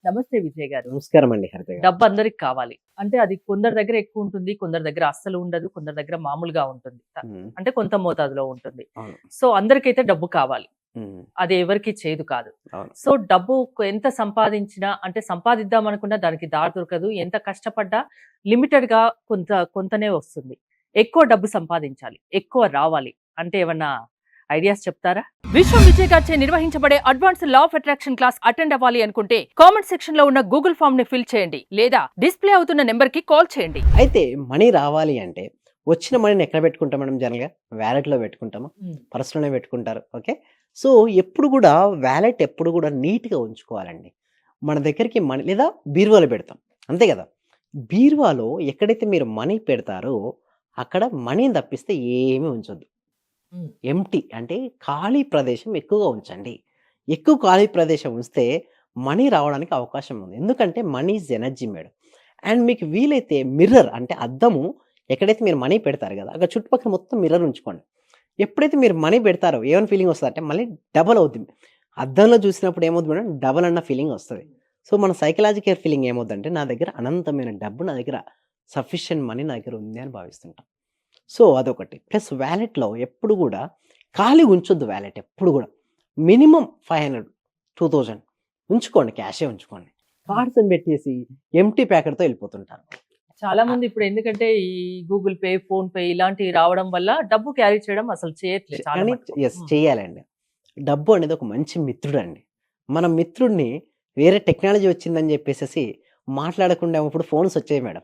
నమస్తే విజయ్ గారు. నమస్కారం అండి హరిత గారు. డబ్బు అందరికి కావాలి. అంటే అది కొందరి దగ్గర ఎక్కువ ఉంటుంది. కొందరి దగ్గర అస్సలు ఉండదు. కొందరి దగ్గర మామూలుగా ఉంటుంది. హ్మ్. అంటే కొంత మోతాదులో ఉంటుంది. అవును. సో అందరికైతే డబ్బు కావాలి. హ్మ్. అది ఎవరికీ చేదు కాదు. అవును. సో డబ్బు ఎంత సంపాదించినా అంటే సంపాదిద్దాం అనుకున్నా దానికి దారి దొరకదు. ఎంత కష్టపడ్డా లిమిటెడ్‌గా కొంతనే వస్తుంది. ఎక్కువ డబ్బు సంపాదించాలి. ఎక్కువ రావాలి. అంటే ఏమన్నా ఐడియాస్ చెప్తారా? విశ్వం విజయ్ గారిచే నిర్వహించబడే advanced law of attraction class attend అవ్వాలి అనుకుంటే కామెంట్ సెక్షన్ లో ఉన్న గూగుల్ ఫామ్ ని ఫిల్ చేయండి లేదా డిస్ప్లే అవుతున్న నెంబర్ కి కాల్ చేయండి. అయితే మనీ రావాలి అంటే వచ్చిన మనీని ఎక్కడ పెట్టుకుంటాం మేడం జనరల్‌గా? వాలెట్‌లో పెట్టుకుంటామా? పర్స్‌లోనే పెట్టుకుంటారు. ఓకే. సో ఎప్పుడు గూడా వాలెట్ ఎప్పుడు గూడా నీట్‌గా ఉంచుకోవాలండి. మన దగ్గరికి మనీ లేదా బీరువాలో పెడతాం. అంతే గదా! బీరువాలో ఎక్కడైతే మీరు మనీ పెడతారో అక్కడ మనీని తప్పిస్తే ఏమీ ఉంచొద్దు. హ్మ్. ఎంప్టీ అంటే ఖాళీ ప్రదేశం ఎక్కువగా ఉంచండి. ఎక్కువ ఖాళీ ప్రదేశం ఉంచితే మనీ రావడానికి అవకాశం ఉంది. ఎందుకంటే money is energy madam. And మీకు వీలైతే మిర్రర్ అంటే అద్దము ఎక్కడైతే మీరు మనీ పెడతారు గదా! అక్కడ చుట్టుపక్కల మొత్తం మిర్రర్ ఉంచుకోండి. ఎప్పుడైతే మీరు మనీ పెడతారో ఏమని ఫీలింగ్ వస్తదంటే మళ్ళీ డబల్ అవుద్ది. అద్దంలో చూసినప్పుడు ఏమవుద్ది మేడం డబల్ అన్న ఫీలింగ్ వస్తది. సో మన సైకలాజికల్ ఫీలింగ్ ఏమవుద్దంటే నా దగ్గర అనంతమైన డబ్బు నా దగ్గర సఫిషియెంట్ మనీ నా దగ్గర ఉంది అని భావిస్తుంటాం. సో అదొకటి. ప్లస్ వాలెట్‌లో ఎప్పుడు గూడా ఖాళీగా ఉంచొద్దు వాలెట్ ఎప్పుడు గూడా. మినిమమ్ 500, 2000 ఉంచుకోండి. క్యాషే ఉంచుకోండి. కార్డ్స్‌ని పెట్టేసి ఎంప్టీ ప్యాకెట్‌తో ఎళ్ళిపోతుంటారు. చాలా ఆహ్, మంది ఇప్పుడు ఎందుకంటే ఈ గూగుల్ పే, ఫోన్ పే ఇలాంటివి రావడం వల్ల డబ్బు క్యారీ చేయడం అసలు చేయట్లేదు చాలా కానీ మటుకు. యెస్ చేయాలండి. డబ్బు అనేది ఒక మంచి మిత్రుడండి. మన మిత్రుడిని వేరే టెక్నాలజీ వచ్చిందని జెప్పేసేసి మాట్లాడకుండా ఇప్పుడు ఫోన్స్ వచ్చాయి మేడం.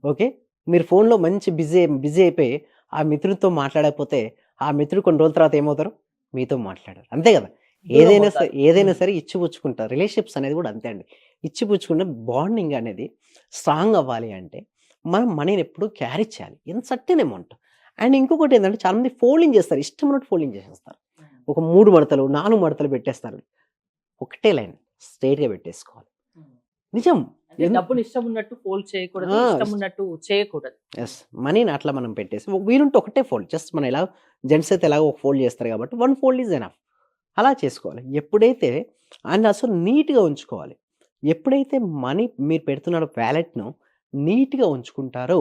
ఓకే. మీరు ఫోన్‌లో మంచి బిజీ బిజీ అయిపోయి ఆ మిత్రుడితో మాట్లాడకపోతే ఆ మిత్రుడు కొన్ని రోజుల తర్వాత ఏమవుతారు? మీతో మాట్లాడరు. అంతే గదా! దూరం అవుతారు. ఏదైనా సరే ఇచ్చిపుచ్చుకుంటారు. రిలేషన్‌షిప్స్ అనేది గూడా అంతే అండి. ఇచ్చిపుచ్చుకున్న బాండింగ్ అనేది స్ట్రాంగ్ అవ్వాలి అంటే మనం మనీని ఎప్పుడు క్యారీ చేయాలి. In certain amount. అండ్ ఇంకొకటేంటంటే చాలామంది ఫోల్డింగ్ చేస్తారు. ఇష్టం ఉన్నట్టు ఫోల్డింగ్ చేసేస్తారు. ఒక 3 మడతలు, 4 మడతలు పెట్టేస్తారు. ఒకటే లైన్ స్ట్రెయిట్‌గా పెట్టేసుకోవాలి. నిజం. అంటే డబ్బుని ఇష్టం ఉన్నట్టు ఫోల్డ్ చేయకూడదు. ఆ! ఇష్టం ఉన్నట్టు చేయకూడదు. యెస్. మనీని అట్లా మనం పెట్టేసి వీలుంటే ఒకటే ఫోల్డ్. జస్ట్ మనం ఎలా జెంట్స్ అయితే ఎలాగో ఒక ఫోల్డ్ చేస్తారు కాబట్టి వన్ ఫోల్డ్ ఈజ్ ఎనఫ్. అలా చేసుకోవాలి. ఎప్పుడైతే అండ్ అసలు నీట్‌గా ఉంచుకోవాలి. ఎప్పుడైతే మనీ మీరు పెడుతున్న వాలెట్‌ను నీట్‌గా ఉంచుకుంటారో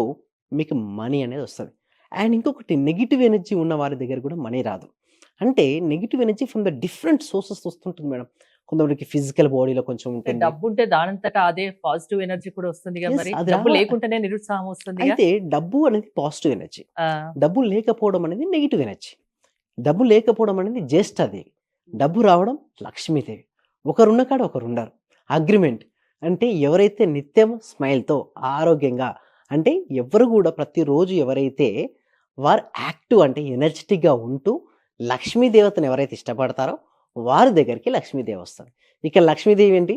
మీకు మనీ అనేది వస్తది. అండ్ ఇంకొకటి నెగెటివ్ ఎనర్జీ ఉన్న వారి దగ్గర కూడా మనీ రాదు. అంటే negative energy from the different sources వస్తుంటుంది మేడం. కొంతమందికి ఫిజికల్ బాడీలో కొంచెం అంటే ఉంటుంది. డబ్బుంటే దానంతట అదే పాజిటివ్ ఎనర్జీ కూడా వస్తుందిగా యెస్. మరి. అది డబ్బు లేకుంటేనే నిరుత్సాహం వస్తుందిగా. అయితే డబ్బు అనేది పాజిటివ్ ఎనర్జీ. ఆ! డబ్బు లేకపోవడం అనేది నెగెటివ్ ఎనర్జీ. డబ్బు లేకపోవడం అనేది జ్యేష్ఠాదేవి. డబ్బు రావడం లక్ష్మీదేవి. ఒకరున్న కాడ ఒకరుండరు. అగ్రీమెంట్. అంటే ఎవరైతే నిత్యం స్మైల్‌తో ఆరోగ్యంగా అంటే ఎవ్వరు గూడా ప్రతిరోజు ఎవరైతే వారు యాక్టివ్ అంటే ఎనర్జిటిక్‌గా ఉంటూ లక్ష్మీ దేవతను ఎవరైతే ఇష్టపడతారో వారి దగ్గరికి లక్ష్మీదేవి వస్తది. ఇక లక్ష్మీదేవి ఏంటి?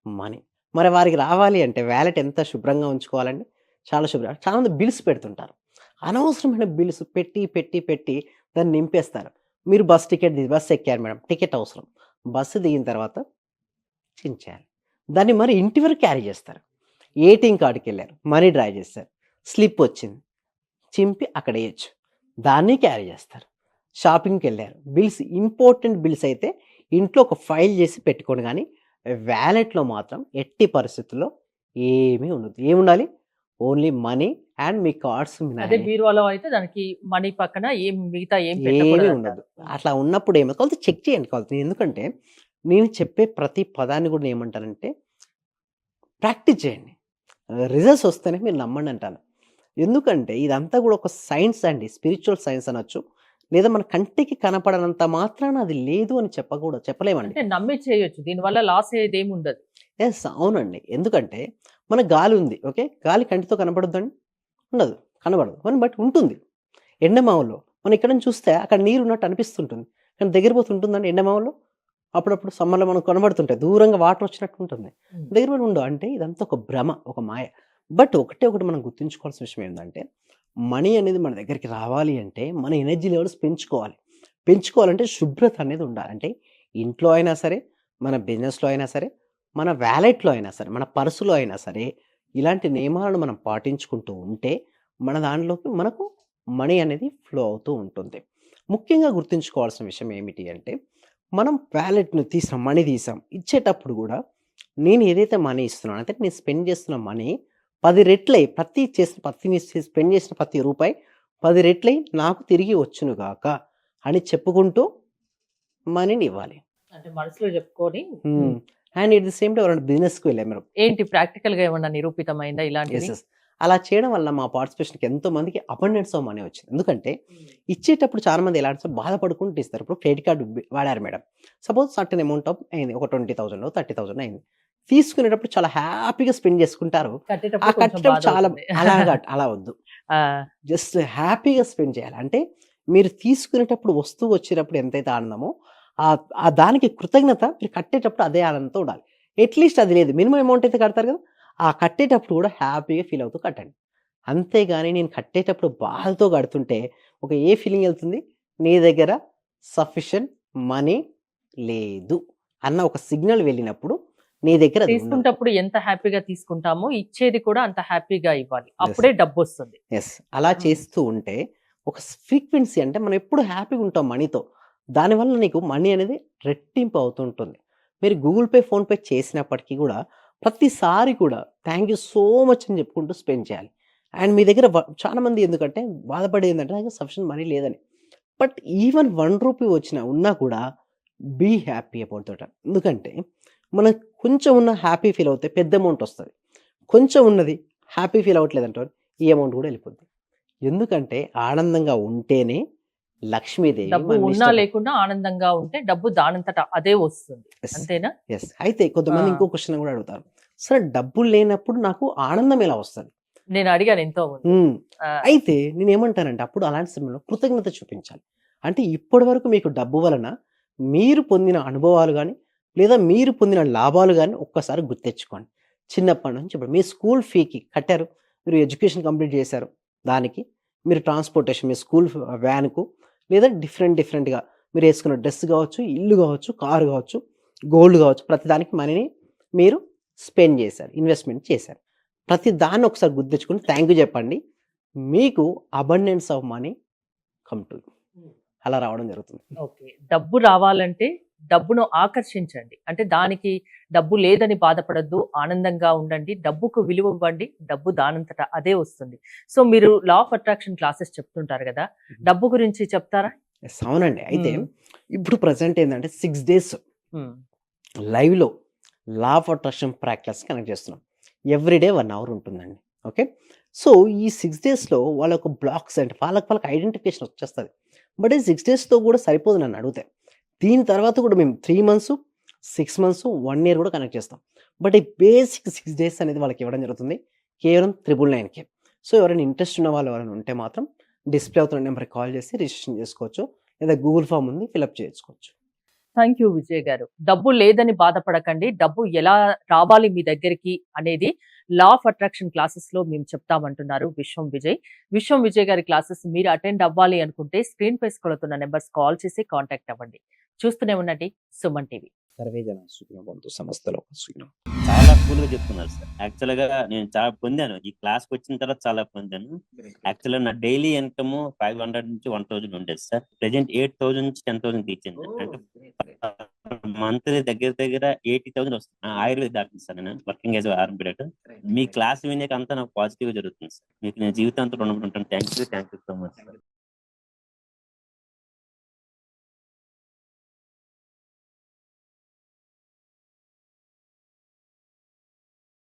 మనీ. మరి వారికి రావాలి అంటే వాలెట్ ఎంత శుభ్రంగా ఉంచుకోవాలండి? చాలా చాలామంది బిల్స్ పెడుతుంటారు. అనవసరమైన బిల్స్ పెట్టి దాన్ని నింపేస్తారు. మీరు బస్ ఎక్కారు మేడం. టికెట్ అవసరం. బస్సు దిగిన తర్వాత చించేయాలి. దాన్ని మరి ఇంటి వరకు క్యారీ చేస్తారు. ఏటీఎం కార్డ్‌కెళ్లారు. మనీ డ్రా చేశారు. స్లిప్ వచ్చింది. చింపి అక్కడేయొచ్చు. దాన్ని క్యారీ చేస్తారు. షాపింగ్‌కెళ్లారు. ఇంపార్టెంట్ బిల్స్ అయితే ఇంట్లో ఒక ఫైల్ చేసి పెట్టుకోండి గానీ, వాలెట్‌లో మాత్రం ఎట్టి పరిస్థితుల్లో ఏమీ ఉండదు. ఏముండాలి? Only money and me cards అదే మినహాయి బీరువాలో అయితే దానికి మనీ పక్కన మిగతా ఏం ఏమీ పెట్టకూడదంటారు. ఉండదు. అట్లా ఉన్నప్పుడు కాకపోతే చెక్ చేయండి కాకపోతే. ఎందుకంటే, నేను చెప్పే ప్రతి పదాన్ని కూడా ఏమంటానంటే, ప్రాక్టీస్ చేయండి. రిజల్ట్స్ వస్తేనే మీరు నమ్మండి అంటాను. ఎందుకంటే, ఇదంతా కూడా ఒక సైన్స్ అండి. స్పిరిచ్యువల్ సైన్స్ అనొచ్చు. లేదా మన కంటికి కనపడనంత మాత్రాన అది లేదు అని చెప్పలేమండి. అంటే నమ్మి చేయొచ్చు. దీనివల్ల లాస్ అయ్యేదేముండదు. యెస్. అవునండి. ఎందుకంటే, మన గాలి ఉంది. ఓకే. గాలి కంటితో కనపడుద్దండి? ఉండదు. కనబడదు. బట్ ఉంటుంది. ఎండమావులో మనం ఇక్కడ నుంచి చూస్తే అక్కడ నీరున్నట్టు అనిపిస్తుంటుంది. కానీ దగ్గర పోతే ఉంటుందండి ఎండమావులో? అప్పుడప్పుడు సమ్మర్‌లో మనకు కనబడుతుంటాయి. దూరంగా వాటర్ వచ్చినట్టు ఉంటుంది. హ్మ్. దగ్గర పోయి ఉండవు. అంటే ఇదంతా ఒక భ్రమ, ఒక మాయ. బట్ ఒకటి మనం గుర్తుంచుకోవాల్సిన విషయం ఏందంటే, మనీ అనేది మన దగ్గరికి రావాలి అంటే, మన ఎనర్జీ లెవెల్స్ పెంచుకోవాలి. పెంచుకోవాలంటే శుభ్రత అనేది ఉండాలి. అంటే ఇంట్లో అయినా సరే, మన బిజినెస్‌లో అయినా సరే, మన వాలెట్‌లో అయినా సరే, మన పర్సులో అయినా సరే, ఇలాంటి నియమాలను మనం పాటించుకుంటూ ఉంటే, మన దాంట్లోకి మనకు మనీ అనేది ఫ్లో అవుతూ ఉంటుంది. ముఖ్యంగా గుర్తుంచుకోవాల్సిన విషయం ఏమిటి అంటే, మనం వాలెట్‌ను తీసాం, మనీ తీసాం. ఇచ్చేటప్పుడు గూడా నేను ఏదైతే మనీ ఇస్తున్నానో అంటే నేను స్పెండ్ చేస్తున్న మనీ 10 రెట్లై స్పెండ్ చేసిన ప్రతి రూపాయి 10 రెట్లై నాకు తిరిగి వచ్చును గాక అని చెప్పుకుంటూ మనీని ఇవ్వాలి. అంటే మనసులో చెప్పుకొని and at the same time ఎవరైనా బిజినెస్‌కి వెళ్ళాం మనం. ఏంటి ప్రాక్టికల్ గా ఏమన్నా నిరూపితమైందా ఇలాంటిది? యెస్. అలా చేయడం వల్ల మా పార్టిసిపేషన్‌కి ఎంతో మందికి అబండెన్స్ ఆఫ్ మనీ వచ్చింది. ఎందుకంటే ఇచ్చేటప్పుడు చాలా మంది ఎలా అంటే బాధపడుకుంటూ ఇస్తారు. ఇప్పుడు క్రెడిట్ కార్డ్ వాడారు madam. Suppose certain amount of అయింది. ఒక 20,000 30,000 అయింది. తీసుకునేటప్పుడు చాలా హ్యాపీగా స్పెండ్ చేసుకుంటారు. ఆ కట్టేటప్పుడు కొంచెం కట్టేటప్పుడు చాలా బాధవుతుంది. అలా వద్దు. ఆ! జస్ట్ హ్యాపీగా స్పెండ్ చేయాలి. అంటే మీరు తీసుకునేటప్పుడు వస్తువు వచ్చేటప్పుడు ఎంతైతే ఆనందమో ఆ దానికి కృతజ్ఞత మీరు కట్టేటప్పుడు అదే ఆనందంతో ఉండాలి. అట్‌లీస్ట్ అది లేదు. మినిమమ్ అమౌంట్ అయితే కడతారు కదా! ఆ కట్టేటప్పుడు కూడా హ్యాపీగా ఫీల్ అవుతూ కట్టండి. అంతేగాని నేను కట్టేటప్పుడు బాధతో కడుతుంటే ఏ ఫీలింగ్ ఎళ్తుంది? నీ దగ్గర సఫిషియెంట్ మనీ లేదు అన్న ఒక సిగ్నల్ వెళ్ళినప్పుడు నీ దగ్గర అది ఉండదు. తీసుకునేటప్పుడు ఎంత హ్యాపీగా తీసుకుంటామో ఇచ్చేది కూడా అంత హ్యాపీగా ఇవ్వాలి. అప్పుడే డబ్బొస్తుంది. యెస్. అలా చేస్తూ ఉంటే ఒక ఫ్రీక్వెన్సీ అంటే మనం ఎప్పుడు హ్యాపీగా ఉంటాం మనీతో. దానివల్ల నీకు మనీ అనేది రెట్టింపు అవుతూ ఉంటుంది. మీరు గూగుల్ పే, ఫోన్‌పే చేసినప్పటికీ కూడా ప్రతిసారి కూడా థాంక్ యూ సో మచ్ అని చెప్పుకుంటూ స్పెండ్ చేయాలి. అండ్ మీ దగ్గర చాలామంది ఎందుకంటే బాధపడేదేంటంటే నాకు సఫిషియెంట్ మనీ లేదని. బట్ ఈవెన్ రూ. 1 ఉన్నా కూడా బీ హ్యాపీ అబౌట్ దట్. ఎందుకంటే మనం కొంచెం ఉన్న హ్యాపీ ఫీల్ అవుతే పెద్ద అమౌంట్ వస్తది. కొంచెం ఉన్నది హ్యాపీ ఫీల్ అవ్వట్లేదంటారు ఈ అమౌంట్ కూడా వెళ్ళిపోద్ది. ఎందుకంటే ఆనందంగా ఉంటేనే లక్ష్మీదేవి డబ్బు మనల్ని ఉన్నా ఇష్టపడుతుంది. లేకున్నా ఆనందంగా ఉంటే డబ్బు దానంతట అదే వస్తుంది. యెస్. అంతేనా? యెస్. అయితే కొంతమంది ఆ! ఇంకో క్వెషన్ కూడా అడుగుతారు. సరే డబ్బులు లేనప్పుడు నాకు ఆనందం ఎలా వస్తది? నేను అడిగాను ఎంతో మంది. హ్మ్. ఆ! అయితే నేనేమంటానంటే అప్పుడు అలాంటి సమయంలో కృతజ్ఞత చూపించాలి. అంటే ఇప్పటివరకు మీకు డబ్బు వలన మీరు పొందిన అనుభవాలు గాని, లేదా మీరు పొందిన లాభాలు గాని ఒక్కసారి గుర్తెచ్చుకోండి. చిన్నప్పటి నుంచి ఇప్పుడు మీ స్కూల్ ఫీకి కట్టారు. మీరు ఎడ్యుకేషన్ కంప్లీట్ చేశారు. దానికి మీరు ట్రాన్స్‌పోర్టేషన్ మీ స్కూల్ వ్యాన్‌కు లేదా డిఫరెంట్‌గా మీరేసుకున్న డ్రెస్ గావచ్చు, ఇల్లు గావచ్చు, కారు గావచ్చు, గోల్డ్ గావచ్చు ప్రతిదానికి మనీని మీరు స్పెండ్ చేశారు. ఇన్వెస్ట్‌మెంట్ చేశారు. ప్రతి దాన్ని ఒకసారి గుర్తించుకొని థాంక్ యూ చెప్పండి. మీకు abundance of money come to you. అలా రావడం జరుగుతుంది. ఓకే. డబ్బు రావాలంటే డబ్బును ఆకర్షించండి. అంటే దానికి డబ్బు లేదని బాధపడొద్దు. ఆనందంగా ఉండండి. డబ్బుకు విలువ ఇవ్వండి. డబ్బు దానంతట అదే వస్తుంది. సో, మీరు లా ఆఫ్ అట్రాక్షన్ క్లాసెస్ చెప్తుంటారు గదా! డబ్బు గురించి చెప్తారా? యెస్. అవునండి. అయితే హ్మ్. ఇప్పుడు ప్రెజెంట్ ఏందంటే 6 డేస్ హ్మ్. లైవ్‌లో law of attraction practice connect చేస్తున్నాం. ఎవ్రీ డే 1 అవర్ ఉంటుందండి. ఓకే. సో, ఈ 6 డేస్‌లో వాళ్ళ యొక్క బ్లాక్స్ అంటే వాళ్ళకి ఐడెంటిఫికేషన్ వచ్చేస్తది. బట్ ఈ 6 డేస్‌తో కూడా సరిపోదు నన్నడిగితే. దీని తర్వాత కూడా మేము 3 మంత్స్, 6 మంత్స్, 1 ఇయర్ కూడా కనెక్ట్ చేస్తాం. బట్ ఈ బేసిక్ 6 డేస్ అనేది వాళ్ళకి ఇవ్వడం జరుగుతుంది. కేవలం 999కే. సో, ఎవరైనా ఇంట్రెస్ట్ ఉన్న వాళ్ళు ఎవరైనా ఉంటే మాత్రం డిస్‌ప్లే అవుతున్న నెంబర్‌కి కాల్ చేసి రిజిస్ట్రేషన్ చేసుకోవచ్చు. లేదా గూగుల్ ఫార్మ్ ఉంది ఫిలప్ చేసుకోవచ్చు. థాంక్ యూ విజయ్ గారు. డబ్బు లేదని బాధపడకండి. డబ్బు ఎలా రావాలి మీ దగ్గరికి అనేది లా ఆఫ్ అట్రాక్షన్ క్లాసెస్‌లో మేము చెప్తామంటున్నారు విశ్వం విజయ్. విశ్వం విజయ్ గారి క్లాసెస్ మీరు అటెండ్ అవ్వాలి అనుకుంటే స్క్రీన్ పై స్క్రోల్ అవుతున్న నంబర్స్ కాల్ చేసి కాంటాక్ట్ అవ్వండి. చూస్తూనే ఉండండి సుమన్ టీవీ. సర్వే జన సుఖినో భవంతు సమస్తలో సుఖినో. చాలా కూల్‌గా చెప్తున్నారు సార్. యాక్చువల్‌గా నేను చాలా పొందాను. ఈ క్లాస్‌కొచ్చిన తర్వాత చాలా పొందాను. యాక్చువల్‌గా నా డైలీ ఇన్‌కమ్ 500 నుంచి 1000 ఉండేది సార్. ప్రెజెంట్ 8000 నుంచి 10,000 రీచయింది. అంటే మంత్లీ దగ్గర దగ్గర 80,000 వస్తుంది. ఆయుర్వేద డాక్టర్ సార్ నేను. Working as a RMP. మీ క్లాస్ వినేక అంతా నాకు పాజిటివ్‌గా జరుగుతుంది సార్. మీకు నేను జీవితాంతం రుణపడి ఉంటాను. Thank you so much sir.